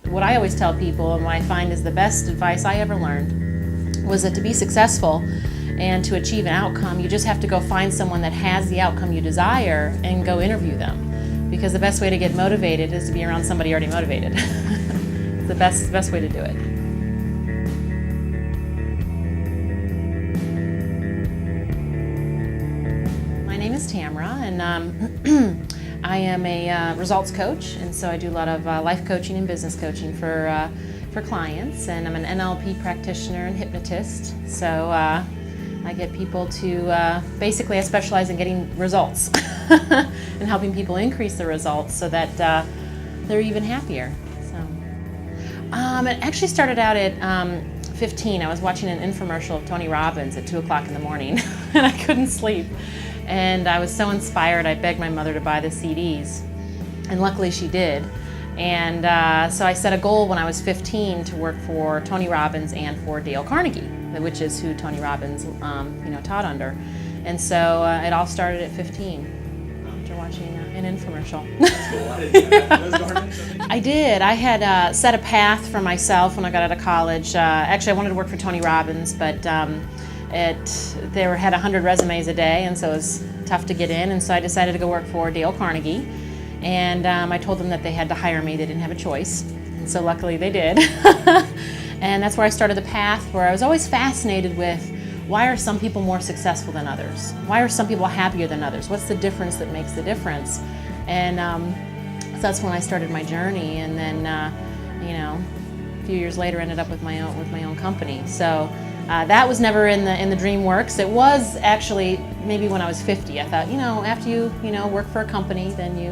What I always tell people, and what I find is the best advice I ever learned, was that to be successful and to achieve an outcome, you just have to go find someone that has the outcome you desire and go interview them. Because the best way to get motivated is to be around somebody already motivated. It's the best way to do it. My name is Tamara, and I am a results coach, and so I do a lot of life coaching and business coaching for clients, and I'm an NLP practitioner and hypnotist. So I get people to, basically I specialize in getting results and helping people increase the results so that they're even happier. So it actually started out at 15. I was watching an infomercial of Tony Robbins at 2 o'clock in the morning and I couldn't sleep. And I was so inspired, I begged my mother to buy the CDs, and luckily she did. And so I set a goal when I was 15 to work for Tony Robbins and for Dale Carnegie, which is who Tony Robbins taught under. And so it all started at 15 after watching an infomercial. I did. I had set a path for myself when I got out of college. Actually, I wanted to work for Tony Robbins, but they had 100 resumes a day, and so it was tough to get in, and so I decided to go work for Dale Carnegie, and I told them that they had to hire me. They didn't have a choice, and so luckily they did. And that's where I started the path where I was always fascinated with, why are some people more successful than others? Why are some people happier than others? What's the difference that makes the difference? And so that's when I started my journey, and then a few years later ended up with my own company. So that was never in the dream works. It was actually maybe when I was 50. I thought, after you work for a company, then you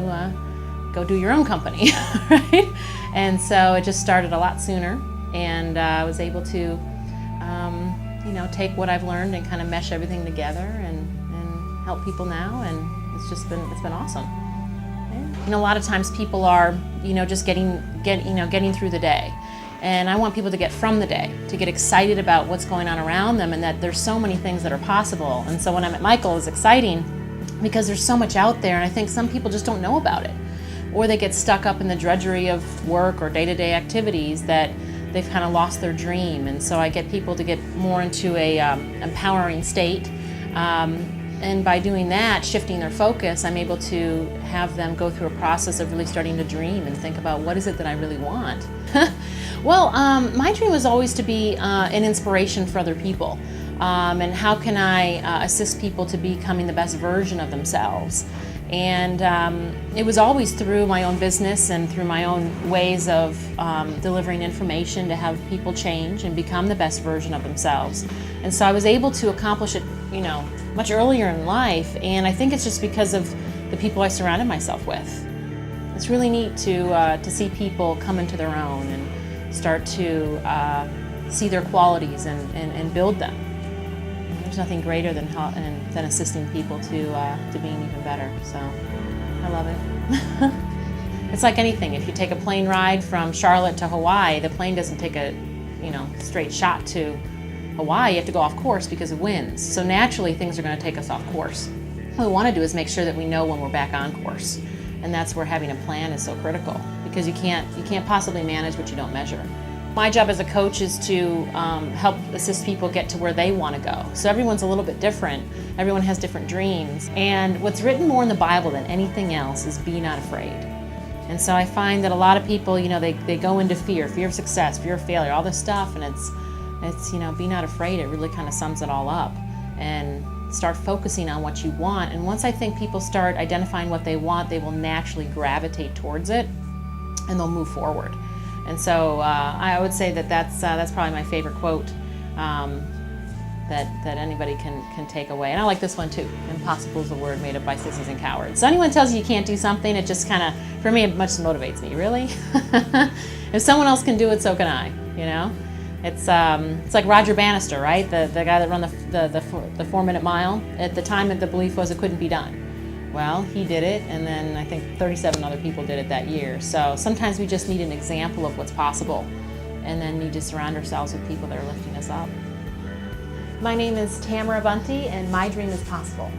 go do your own company, right? And so it just started a lot sooner, and I was able to take what I've learned and kind of mesh everything together and help people now, and it's been awesome. A lot of times people are just getting through the day. And I want people to get from the day, to get excited about what's going on around them, and that there's so many things that are possible. And so when I'm at Michael, it's exciting because there's so much out there, and I think some people just don't know about it. Or they get stuck up in the drudgery of work or day-to-day activities that they've kind of lost their dream. And so I get people to get more into a empowering state. And by doing that, shifting their focus, I'm able to have them go through a process of really starting to dream and think about, what is it that I really want? Well, my dream was always to be an inspiration for other people. And how can I assist people to becoming the best version of themselves? And it was always through my own business and through my own ways of delivering information to have people change and become the best version of themselves. And so I was able to accomplish it, much earlier in life, and I think it's just because of the people I surrounded myself with. It's really neat to see people come into their own and start to see their qualities and build them. And there's nothing greater than assisting people to being even better. So I love it. It's like anything. If you take a plane ride from Charlotte to Hawaii, the plane doesn't take a straight shot to Hawaii. You have to go off course because of winds. So naturally things are going to take us off course. What we want to do is make sure that we know when we're back on course. And that's where having a plan is so critical, because you can't possibly manage what you don't measure. My job as a coach is to help assist people get to where they want to go. So everyone's a little bit different. Everyone has different dreams. And what's written more in the Bible than anything else is be not afraid. And so I find that a lot of people, they go into fear of success, fear of failure, all this stuff, and it's be not afraid. It really kind of sums it all up. And start focusing on what you want. And once I think people start identifying what they want, they will naturally gravitate towards it, and they'll move forward. And so I would say that's probably my favorite quote that anybody can take away. And I like this one too. Impossible is a word made up by sissies and cowards. So anyone tells you can't do something, it just kind of, for me, it much motivates me. Really? If someone else can do it, so can I. It's like Roger Bannister, right? The guy that ran the 4-minute mile. At the time, the belief was it couldn't be done. Well, he did it, and then I think 37 other people did it that year. So sometimes we just need an example of what's possible, and then need to surround ourselves with people that are lifting us up. My name is Tamara Bunte, and my dream is possible.